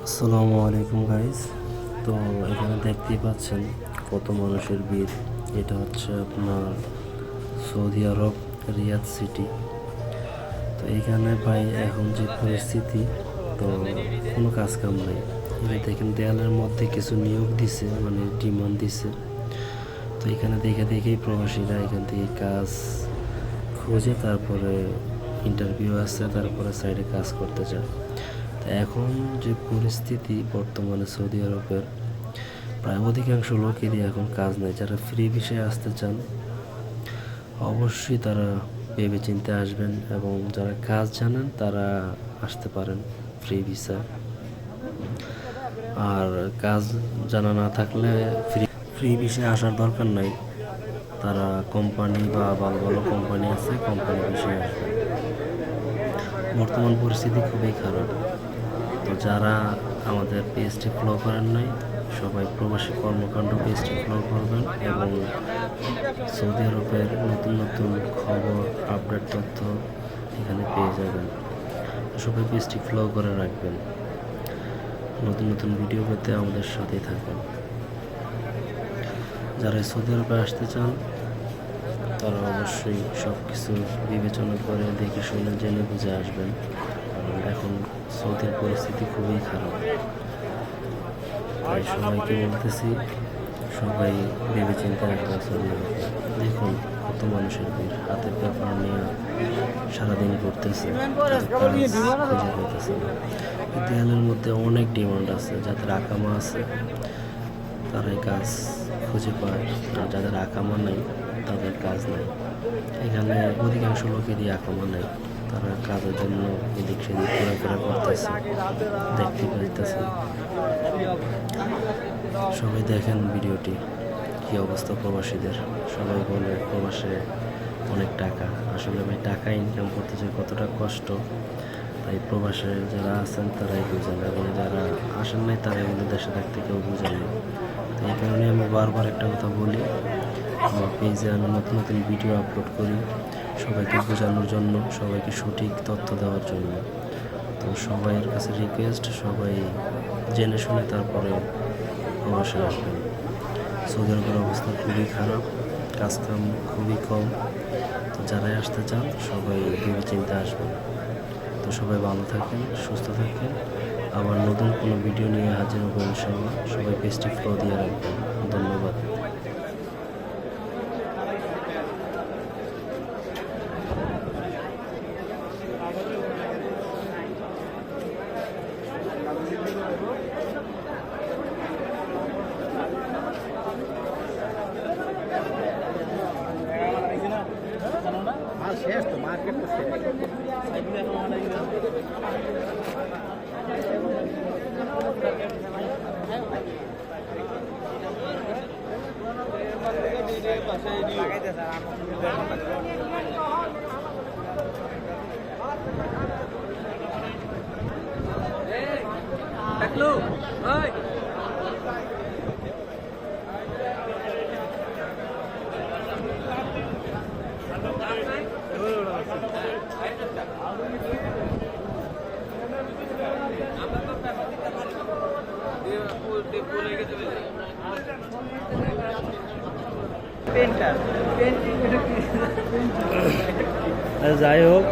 আসসালামু আলাইকুম গাইস। তো এখানে দেখতেই পাচ্ছেন কত মানুষের ভিড়। এটা হচ্ছে আপনার সৌদি আরব রিয়াদ সিটি। তো এখানে ভাই এখন যে পরিস্থিতি, তো কোনো কাজ কাম নাই। এবার দেখেন দেয়ালের মধ্যে কিছু নিয়োগ দিছে, মানে ডিমান্ড দিছে। তো এখানে দেখে দেখেই প্রবাসীরা এখান থেকে কাজ খুঁজে তারপরে ইন্টারভিউ আসছে, তারপরে সাইডে কাজ করতে যায়। এখন যে পরিস্থিতি বর্তমানে সৌদি আরবের, প্রায় অধিকাংশ লোকেরই এখন কাজ নেই। যারা ফ্রি ভিসায় আসতে চান অবশ্যই তারা ভেবে চিন্তে আসবেন, এবং যারা কাজ জানেন তারা আসতে পারেন ফ্রি ভিসা। আর কাজ জানা না থাকলে ফ্রি ভিসায় আসার দরকার নাই। তারা কোম্পানি বা ভালো ভালো কোম্পানি আছে, কোম্পানি ভিসায় আসবে। বর্তমান পরিস্থিতি খুবই খারাপ। তো যারা আমাদের পেজটি ফলো করেন নাই, সবাই প্রবাসী কর্মকাণ্ড পেজটি ফলো করবেন, এবং সৌদি আরবের নতুন নতুন খবর, আপডেট তথ্য এখানে পেয়ে যাবেন। সবাই পেজটি ফলো করে রাখবেন। নতুন নতুন ভিডিও পেতে আমাদের সাথেই থাকবেন। যারা সৌদি আরবে আসতে চান তারা অবশ্যই সব কিছু বিবেচনা করে দেখে শুনে জেনে বুঝে আসবেন, কারণ এখন সৌদির পরিস্থিতি খুবই খারাপ। তাই সবাইকে বলতেছি, সবাই ভেবে চিন্তে আসবেন সৌদি আরবে। দেখুন কত মানুষের ভিড়, হাতের ব্যাপার নিয়ে সারাদিন করতেছে, খুঁজে পেতেছে না। দেয়ালের মধ্যে অনেক ডিমান্ড আছে, যাদের আকামা আছে তারাই কাজ খুঁজে পায়, আর যাদের আকামা নেই তাদের কাজ নেই। এখানে অধিকাংশ লোকেরই আকামা নেই, তারা কাজের জন্য এদিক সেদিক ঘোরাফেরা করতেছে, দেখতে পাইতেছে। সবাই দেখেন ভিডিওটি, কি অবস্থা প্রবাসীদের। সবাই বলে প্রবাসে অনেক টাকা, আসলে ভাই টাকা ইনকাম করতে যে কতটা কষ্ট, তাই প্রবাসে যারা আছেন তারাই বুঝেন, এবং যারা আসেন নাই তারাই বলে দেশে থাকতে কেউ বুঝেন না। তো এই কারণে আমি বারবার একটা কথা বলি, আমার পেজে আমি নতুন নতুন ভিডিও আপলোড করি সবাইকে বোঝানোর জন্য, সবাইকে সঠিক তথ্য দেওয়ার জন্য। তো সবাইয়ের কাছে রিকোয়েস্ট, সবাই জেনে শুনে তারপরে প্রবাসে আসবেন। সৌদি আরবের অবস্থা খুবই খারাপ, কাজকাম খুবই কম। তো যারাই আসতে চান সবাই ভেবে চিন্তে আসবেন। তো সবাই ভালো থাকেন, সুস্থ থাকেন। আবার নতুন কোনো ভিডিও নিয়ে হাজির হবো ইনশাআল্লাহ। সবাই পেজটি ফলো দিয়ে রাখবেন। ধন্যবাদ। শেষ তো মার্কেট তো শেষ দেখলো যাই হোক,